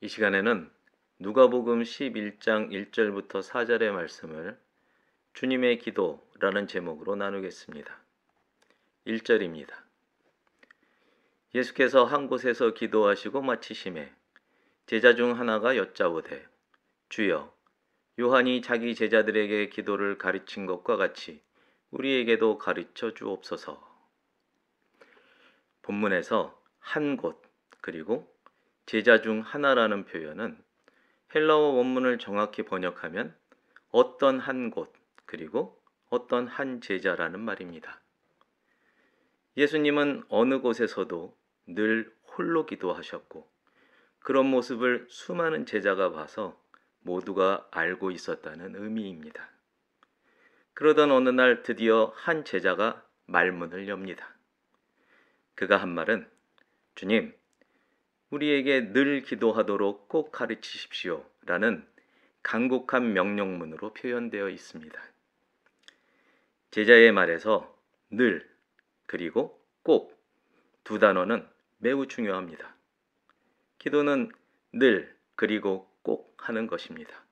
이 시간에는 누가복음 11장 1절부터 4절의 말씀을 주님의 기도라는 제목으로 나누겠습니다. 1절입니다. 예수께서 한 곳에서 기도하시고 마치심에 제자 중 하나가 여짜오되 주여, 요한이 자기 제자들에게 기도를 가르친 것과 같이 우리에게도 가르쳐 주옵소서. 본문에서 한 곳 그리고 제자 중 하나라는 표현은 헬라어 원문을 정확히 번역하면 어떤 한 곳 그리고 어떤 한 제자라는 말입니다. 예수님은 어느 곳에서도 늘 홀로 기도하셨고 그런 모습을 수많은 제자가 봐서 모두가 알고 있었다는 의미입니다. 그러던 어느 날 드디어 한 제자가 말문을 엽니다. 그가 한 말은 주님, 우리에게 늘 기도하도록 꼭 가르치십시오 라는 간곡한 명령문으로 표현되어 있습니다. 제자의 말에서 늘 그리고 꼭 두 단어는 매우 중요합니다. 기도는 늘 그리고 꼭 하는 것입니다.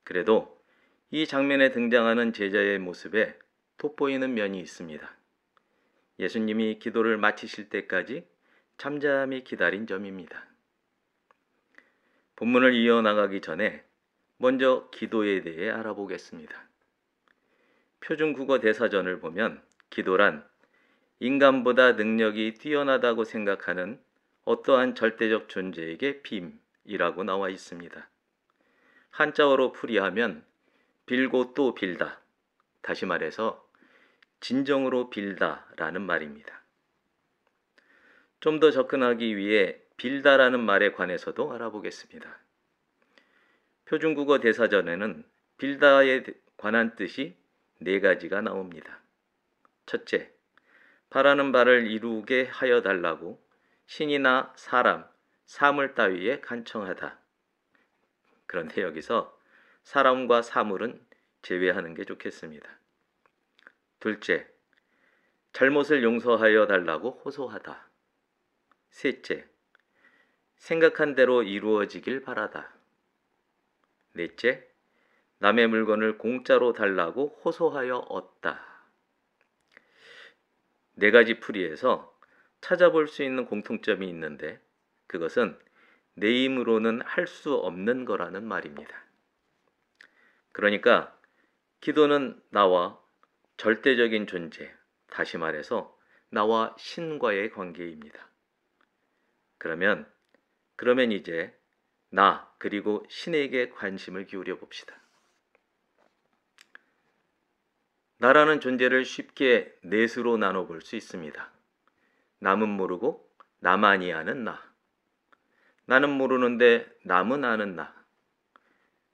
그래도 이 장면에 등장하는 제자의 모습에 돋보이는 면이 있습니다. 예수님이 기도를 마치실 때까지 잠잠히 기다린 점입니다. 본문을 이어나가기 전에 먼저 기도에 대해 알아보겠습니다. 표준국어 대사전을 보면 기도란 인간보다 능력이 뛰어나다고 생각하는 어떠한 절대적 존재에게 빔이라고 나와 있습니다. 한자어로 풀이하면 빌고 또 빌다, 다시 말해서 진정으로 빌다라는 말입니다. 좀 더 접근하기 위해 빌다라는 말에 관해서도 알아보겠습니다. 표준국어 대사전에는 빌다에 관한 뜻이 4가지가 나옵니다. 첫째, 바라는 바를 이루게 하여 달라고 신이나 사람, 사물 따위에 간청하다. 그런데 여기서 사람과 사물은 제외하는 게 좋겠습니다. 둘째, 잘못을 용서하여 달라고 호소하다. 셋째, 생각한 대로 이루어지길 바라다. 넷째, 남의 물건을 공짜로 달라고 호소하여 얻다. 4가지 풀이에서 찾아볼 수 있는 공통점이 있는데 그것은 내 힘으로는 할 수 없는 거라는 말입니다. 그러니까 기도는 나와 절대적인 존재, 다시 말해서 나와 신과의 관계입니다. 그러면 이제 나 그리고 신에게 관심을 기울여 봅시다. 나라는 존재를 쉽게 넷으로 나눠볼 수 있습니다. 남은 모르고 나만이 아는 나. 나는 모르는데 남은 아는 나.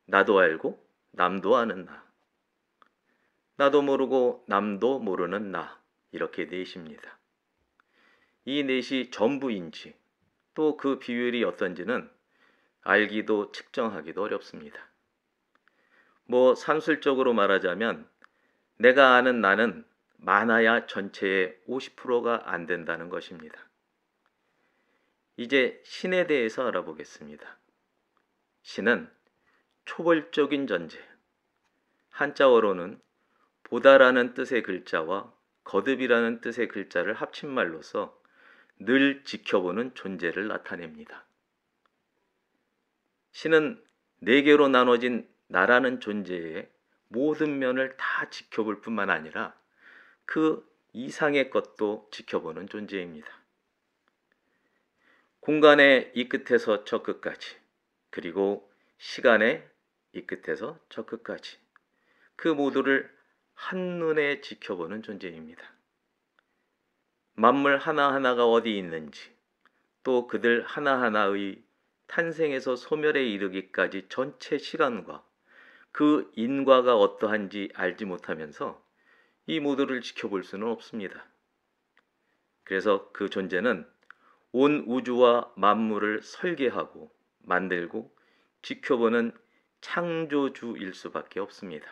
나도 알고 남도 아는 나. 나도 모르고 남도 모르는 나. 이렇게 넷입니다. 이 넷이 전부인지 또 그 비율이 어떤지는 알기도 측정하기도 어렵습니다. 산술적으로 말하자면 내가 아는 나는 많아야 전체의 50%가 안 된다는 것입니다. 이제 신에 대해서 알아보겠습니다. 신은 초월적인 존재, 한자어로는 보다라는 뜻의 글자와 거듭이라는 뜻의 글자를 합친 말로서 늘 지켜보는 존재를 나타냅니다. 신은 4개로 나눠진 나라는 존재의 모든 면을 다 지켜볼 뿐만 아니라 그 이상의 것도 지켜보는 존재입니다. 공간의 이 끝에서 저 끝까지, 그리고 시간의 이 끝에서 저 끝까지, 그 모두를 한눈에 지켜보는 존재입니다. 만물 하나하나가 어디 있는지, 또 그들 하나하나의 탄생에서 소멸에 이르기까지 전체 시간과 그 인과가 어떠한지 알지 못하면서 이 모두를 지켜볼 수는 없습니다. 그래서 그 존재는 온 우주와 만물을 설계하고 만들고 지켜보는 창조주일 수밖에 없습니다.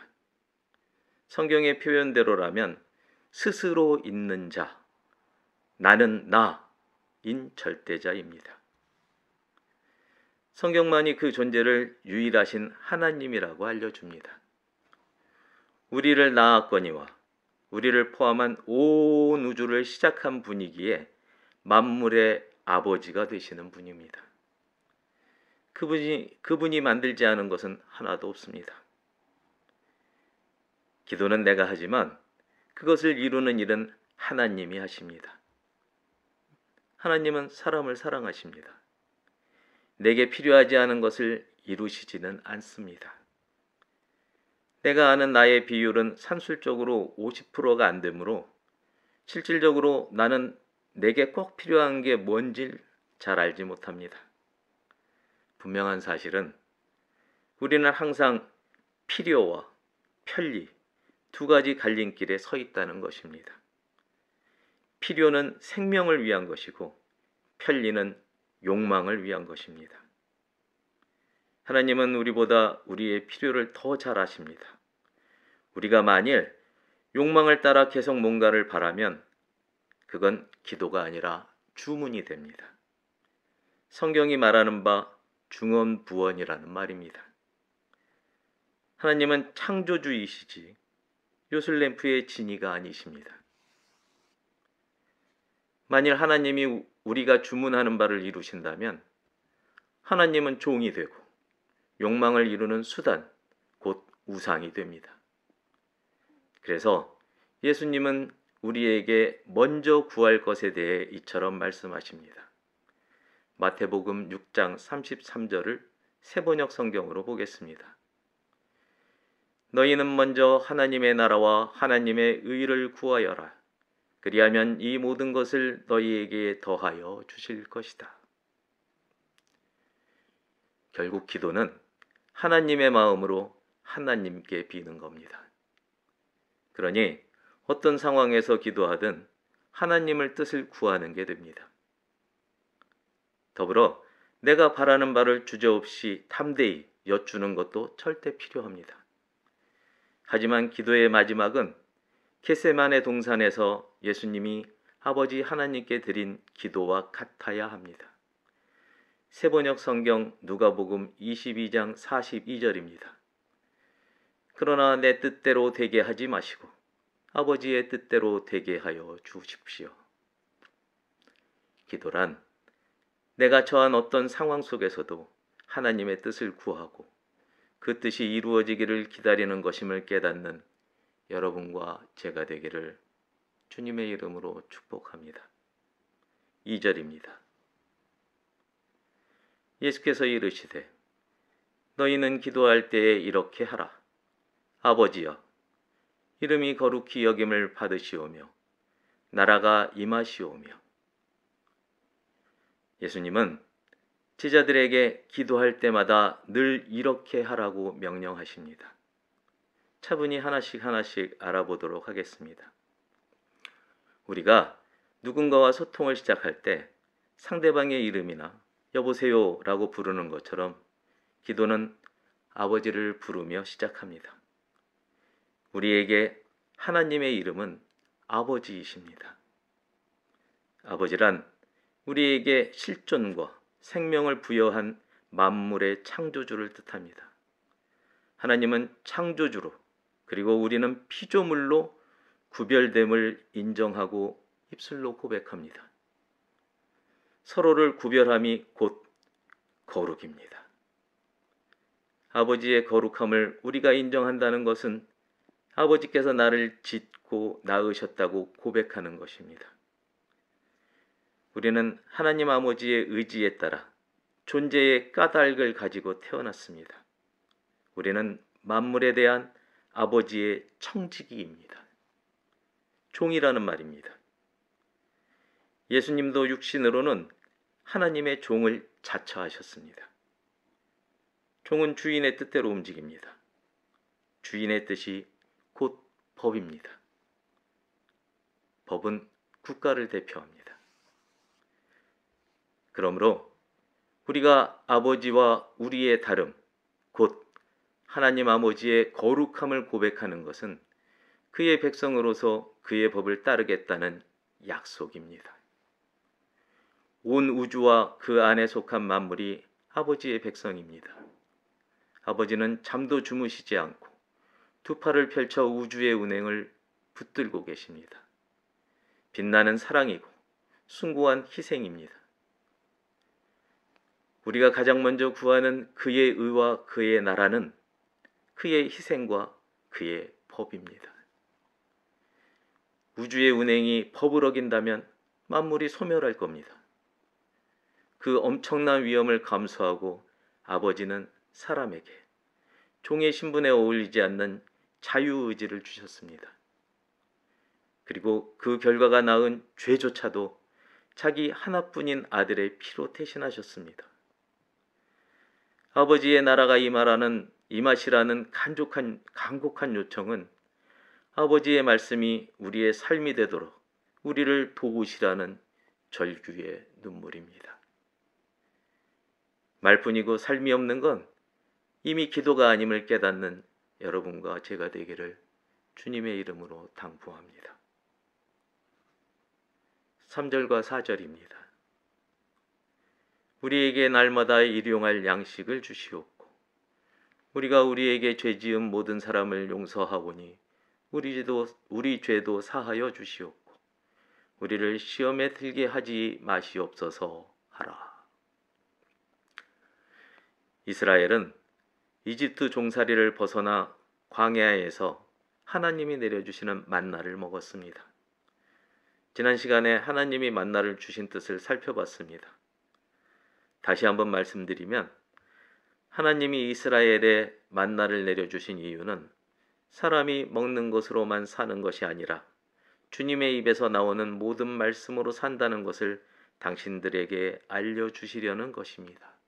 성경의 표현대로라면 스스로 있는 자, 나는 나인 절대자입니다. 성경만이 그 존재를 유일하신 하나님이라고 알려줍니다. 우리를 낳았거니와 우리를 포함한 온 우주를 시작한 분이기에 만물의 아버지가 되시는 분입니다. 그분이 만들지 않은 것은 하나도 없습니다. 기도는 내가 하지만 그것을 이루는 일은 하나님이 하십니다. 하나님은 사람을 사랑하십니다. 내게 필요하지 않은 것을 이루시지는 않습니다. 내가 아는 나의 비율은 산술적으로 50%가 안 되므로 실질적으로 나는 내게 꼭 필요한 게 뭔지 잘 알지 못합니다. 분명한 사실은 우리는 항상 필요와 편리 두 가지 갈림길에 서 있다는 것입니다. 필요는 생명을 위한 것이고 편리는 욕망을 위한 것입니다. 하나님은 우리보다 우리의 필요를 더 잘 아십니다. 우리가 만일 욕망을 따라 계속 뭔가를 바라면 그건 기도가 아니라 주문이 됩니다. 성경이 말하는 바 중언부언이라는 말입니다. 하나님은 창조주이시지 요술램프의 진이가 아니십니다. 만일 하나님이 우리가 주문하는 바를 이루신다면 하나님은 종이 되고 욕망을 이루는 수단, 곧 우상이 됩니다. 그래서 예수님은 우리에게 먼저 구할 것에 대해 이처럼 말씀하십니다. 마태복음 6장 33절을 세번역 성경으로 보겠습니다. 너희는 먼저 하나님의 나라와 하나님의 의를 구하여라. 그리하면 이 모든 것을 너희에게 더하여 주실 것이다. 결국 기도는 하나님의 마음으로 하나님께 비는 겁니다. 그러니 어떤 상황에서 기도하든 하나님을 뜻을 구하는 게 됩니다. 더불어 내가 바라는 바를 주저없이 담대히 여쭈는 것도 절대 필요합니다. 하지만 기도의 마지막은 겟세마네 동산에서 예수님이 아버지 하나님께 드린 기도와 같아야 합니다. 세번역 성경 누가복음 22장 42절입니다. 그러나 내 뜻대로 되게 하지 마시고 아버지의 뜻대로 되게 하여 주십시오. 기도란 내가 처한 어떤 상황 속에서도 하나님의 뜻을 구하고 그 뜻이 이루어지기를 기다리는 것임을 깨닫는 여러분과 제가 되기를 주님의 이름으로 축복합니다. 2절입니다. 예수께서 이르시되 너희는 기도할 때에 이렇게 하라. 아버지여 이름이 거룩히 여김을 받으시오며 나라가 임하시오며. 예수님은 제자들에게 기도할 때마다 늘 이렇게 하라고 명령하십니다. 차분히 하나씩 알아보도록 하겠습니다. 우리가 누군가와 소통을 시작할 때 상대방의 이름이나 여보세요 라고 부르는 것처럼 기도는 아버지를 부르며 시작합니다. 우리에게 하나님의 이름은 아버지이십니다. 아버지란 우리에게 실존과 생명을 부여한 만물의 창조주를 뜻합니다. 하나님은 창조주로 그리고 우리는 피조물로 구별됨을 인정하고 입술로 고백합니다. 서로를 구별함이 곧 거룩입니다. 아버지의 거룩함을 우리가 인정한다는 것은 아버지께서 나를 짓고 낳으셨다고 고백하는 것입니다. 우리는 하나님 아버지의 의지에 따라 존재의 까닭을 가지고 태어났습니다. 우리는 만물에 대한 아버지의 청지기입니다. 종이라는 말입니다. 예수님도 육신으로는 하나님의 종을 자처하셨습니다. 종은 주인의 뜻대로 움직입니다. 주인의 뜻이 곧 법입니다. 법은 국가를 대표합니다. 그러므로 우리가 아버지와 우리의 다름, 곧 하나님 아버지의 거룩함을 고백하는 것은 그의 백성으로서 그의 법을 따르겠다는 약속입니다. 온 우주와 그 안에 속한 만물이 아버지의 백성입니다. 아버지는 잠도 주무시지 않고 두 팔을 펼쳐 우주의 운행을 붙들고 계십니다. 빛나는 사랑이고 숭고한 희생입니다. 우리가 가장 먼저 구하는 그의 의와 그의 나라는 그의 희생과 그의 법입니다. 우주의 운행이 법을 어긴다면 만물이 소멸할 겁니다. 그 엄청난 위험을 감수하고 아버지는 사람에게 종의 신분에 어울리지 않는 자유의지를 주셨습니다. 그리고 그 결과가 낳은 죄조차도 자기 하나뿐인 아들의 피로 대신하셨습니다. 아버지의 나라가 임하시라는 간곡한 요청은 아버지의 말씀이 우리의 삶이 되도록 우리를 도우시라는 절규의 눈물입니다. 말뿐이고 삶이 없는 건 이미 기도가 아님을 깨닫는 여러분과 제가 되기를 주님의 이름으로 당부합니다. 3절과 4절입니다. 우리에게 날마다 일용할 양식을 주시옵고 우리가 우리에게 죄지은 모든 사람을 용서하오니 우리 죄도 사하여 주시옵고 우리를 시험에 들게 하지 마시옵소서 하라. 이스라엘은 이집트 종살이를 벗어나 광야에서 하나님이 내려주시는 만나를 먹었습니다. 지난 시간에 하나님이 만나를 주신 뜻을 살펴봤습니다. 다시 한번 말씀드리면 하나님이 이스라엘에 만나를 내려주신 이유는 사람이 먹는 것으로만 사는 것이 아니라 주님의 입에서 나오는 모든 말씀으로 산다는 것을 당신들에게 알려주시려는 것입니다.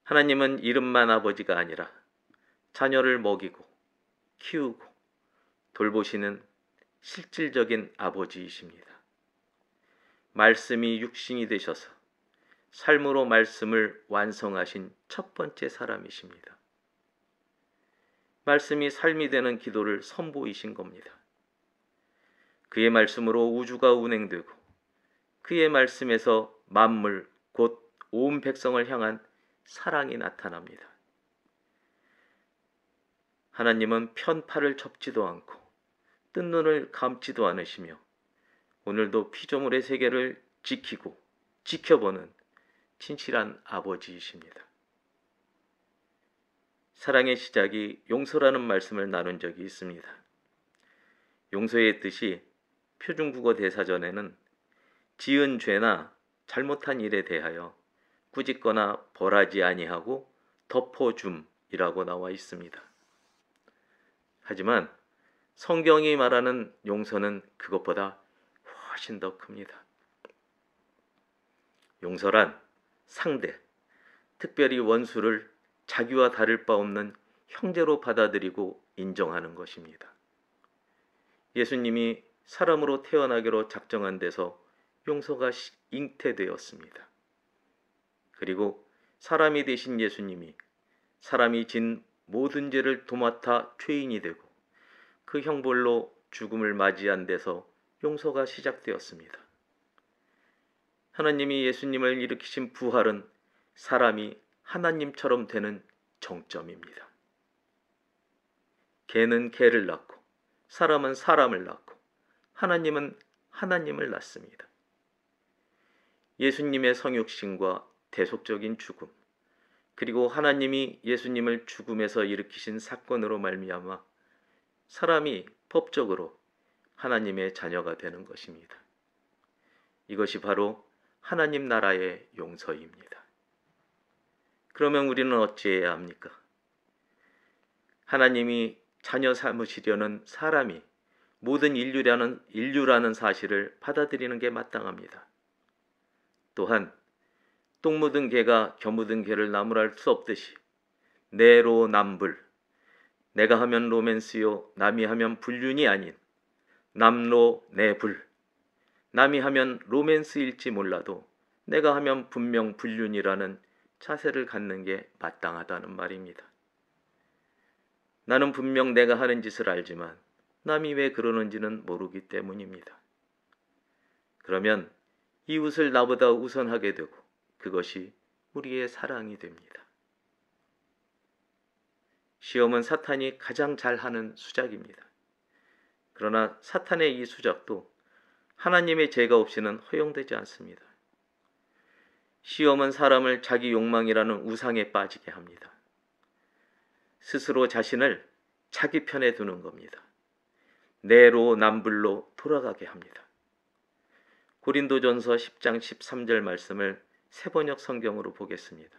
하나님은 이름만 아버지가 아니라 자녀를 먹이고 키우고 돌보시는 실질적인 아버지이십니다. 말씀이 육신이 되셔서 삶으로 말씀을 완성하신 첫 번째 사람이십니다. 말씀이 삶이 되는 기도를 선보이신 겁니다. 그의 말씀으로 우주가 운행되고 그의 말씀에서 만물 곧 온 백성을 향한 사랑이 나타납니다. 하나님은 편팔을 접지도 않고 뜬 눈을 감지도 않으시며 오늘도 피조물의 세계를 지키고 지켜보는 진실한 아버지이십니다. 사랑의 시작이 용서라는 말씀을 나눈 적이 있습니다. 용서의 뜻이 표준국어 대사전에는 지은 죄나 잘못한 일에 대하여 꾸짖거나 벌하지 아니하고 덮어줌이라고 나와 있습니다. 하지만 성경이 말하는 용서는 그것보다 훨씬 더 큽니다. 용서란 상대, 특별히 원수를 자기와 다를 바 없는 형제로 받아들이고 인정하는 것입니다. 예수님이 사람으로 태어나기로 작정한 데서 용서가 잉태되었습니다. 그리고 사람이 되신 예수님이 사람이 진 모든 죄를 도맡아 죄인이 되고 그 형벌로 죽음을 맞이한 데서 용서가 시작되었습니다. 하나님이 예수님을 일으키신 부활은 사람이 하나님처럼 되는 정점입니다. 개는 개를 낳고 사람은 사람을 낳고 하나님은 하나님을 낳습니다. 예수님의 성육신과 대속적인 죽음, 그리고 하나님이 예수님을 죽음에서 일으키신 사건으로 말미암아 사람이 법적으로 하나님의 자녀가 되는 것입니다. 이것이 바로 하나님 나라의 용서입니다. 그러면 우리는 어찌해야 합니까? 하나님이 자녀 삼으시려는 사람이 모든 인류라는 사실을 받아들이는 게 마땅합니다. 또한 똥 묻은 개가 겨 묻은 개를 나무랄 수 없듯이 내로남불, 내가 하면 로맨스요 남이 하면 불륜이 아닌 남로내불, 남이 하면 로맨스일지 몰라도 내가 하면 분명 불륜이라는 자세를 갖는 게 마땅하다는 말입니다. 나는 분명 내가 하는 짓을 알지만 남이 왜 그러는지는 모르기 때문입니다. 그러면 이웃을 나보다 우선하게 되고 그것이 우리의 사랑이 됩니다. 시험은 사탄이 가장 잘하는 수작입니다. 그러나 사탄의 이 수작도 하나님의 제가 없이는 허용되지 않습니다. 시험은 사람을 자기 욕망이라는 우상에 빠지게 합니다. 스스로 자신을 자기 편에 두는 겁니다. 내로남불로 돌아가게 합니다. 고린도전서 10장 13절 말씀을 새번역 성경으로 보겠습니다.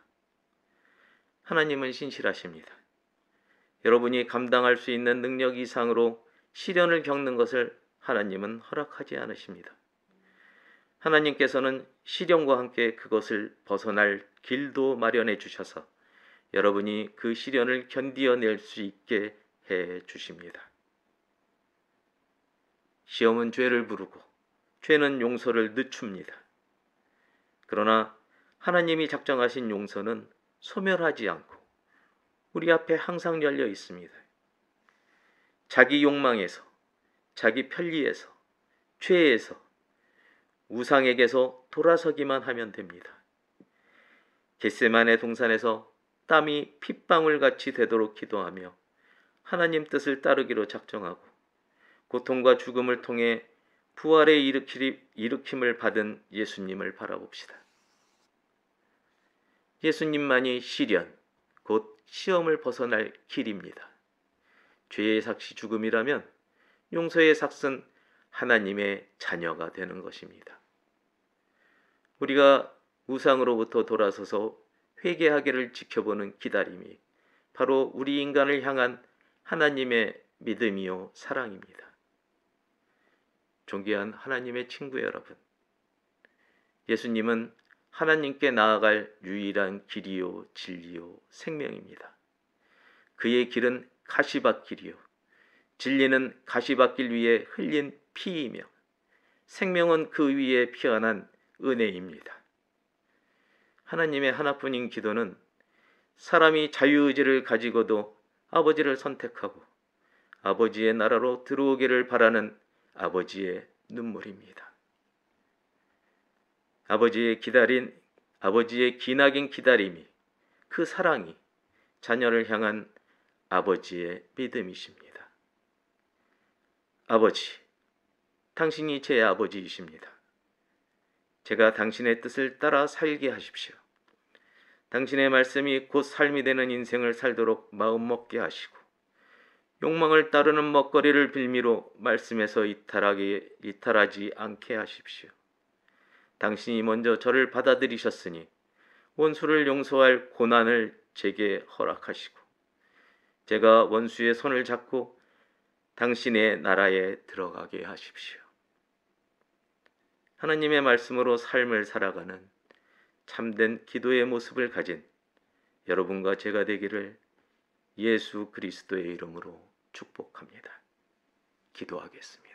하나님은 신실하십니다. 여러분이 감당할 수 있는 능력 이상으로 시련을 겪는 것을 하나님은 허락하지 않으십니다. 하나님께서는 시련과 함께 그것을 벗어날 길도 마련해 주셔서 여러분이 그 시련을 견디어낼 수 있게 해 주십니다. 시험은 죄를 부르고 죄는 용서를 늦춥니다. 그러나 하나님이 작정하신 용서는 소멸하지 않고 우리 앞에 항상 열려 있습니다. 자기 욕망에서, 자기 편리에서, 죄에서, 우상에게서 돌아서기만 하면 됩니다. 겟세마네 동산에서 땀이 핏방울같이 되도록 기도하며 하나님 뜻을 따르기로 작정하고 고통과 죽음을 통해 부활의 일으킴을 받은 예수님을 바라봅시다. 예수님만이 시련, 곧 시험을 벗어날 길입니다. 죄의 삭시 죽음이라면 용서의 삭은 하나님의 자녀가 되는 것입니다. 우리가 우상으로부터 돌아서서 회개하기를 지켜보는 기다림이 바로 우리 인간을 향한 하나님의 믿음이요 사랑입니다. 존귀한 하나님의 친구 여러분, 예수님은 하나님께 나아갈 유일한 길이요 진리요 생명입니다. 그의 길은 가시밭길이요 진리는 가시밭길 위에 흘린 피이며 생명은 그 위에 피어난 은혜입니다. 하나님의 하나뿐인 기도는 사람이 자유의지를 가지고도 아버지를 선택하고 아버지의 나라로 들어오기를 바라는 아버지의 눈물입니다. 아버지의 기나긴 기다림이, 그 사랑이 자녀를 향한 아버지의 믿음이십니다. 아버지, 당신이 제 아버지이십니다. 제가 당신의 뜻을 따라 살게 하십시오. 당신의 말씀이 곧 삶이 되는 인생을 살도록 마음먹게 하시고 욕망을 따르는 먹거리를 빌미로 말씀에서 이탈하지 않게 하십시오. 당신이 먼저 저를 받아들이셨으니 원수를 용서할 고난을 제게 허락하시고 제가 원수의 손을 잡고 당신의 나라에 들어가게 하십시오. 하나님의 말씀으로 삶을 살아가는 참된 기도의 모습을 가진 여러분과 제가 되기를 예수 그리스도의 이름으로 축복합니다. 기도하겠습니다.